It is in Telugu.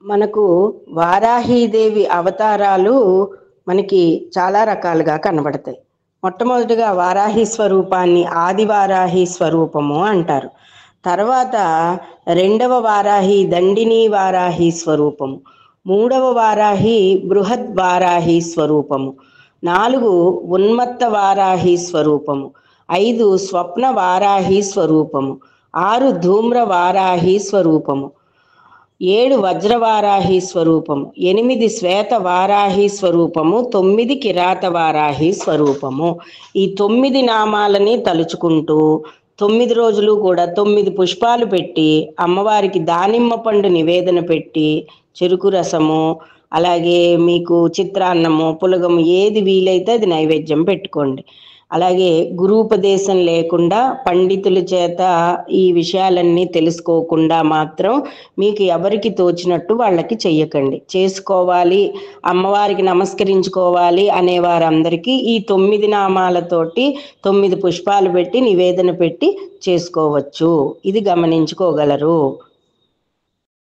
మనకు వారాహీదేవి అవతారాలు మనకి చాలా రకాలుగా కనబడతాయి. మొట్టమొదటిగా వారాహి స్వరూపాన్ని ఆదివారాహి స్వరూపము అంటారు. తర్వాత రెండవ వారాహి దండిని వారాహి స్వరూపము, మూడవ వారాహి బృహద్ వారాహి స్వరూపము, 4 ఉన్మత్త వారాహి స్వరూపము, 5 స్వప్న వారాహి స్వరూపము, 6 ధూమ్ర వారాహి స్వరూపము, 7 వజ్రవారాహి స్వరూపము, 8 శ్వేత వారాహి స్వరూపము, 9 కిరాత వారాహి స్వరూపము. ఈ 9 నామాలని తలుచుకుంటూ 9 రోజులు కూడా 9 పుష్పాలు పెట్టి అమ్మవారికి దానిమ్మ పండు నివేదన పెట్టి చెరుకు రసము, అలాగే మీకు చిత్రాన్నము, పులగము ఏది వీలైతే అది నైవేద్యం పెట్టుకోండి. అలాగే గురూపదేశం లేకుండా పండితుల చేత ఈ విషయాలన్నీ తెలుసుకోకుండా మాత్రం మీకు ఎవరికి తోచినట్టు వాళ్ళకి చెయ్యకండి. చేసుకోవాలి, అమ్మవారికి నమస్కరించుకోవాలి అనే వారందరికీ ఈ 9 నామాలతోటి 9 పుష్పాలు పెట్టి నివేదన పెట్టి చేసుకోవచ్చు. ఇది గమనించుకోగలరు.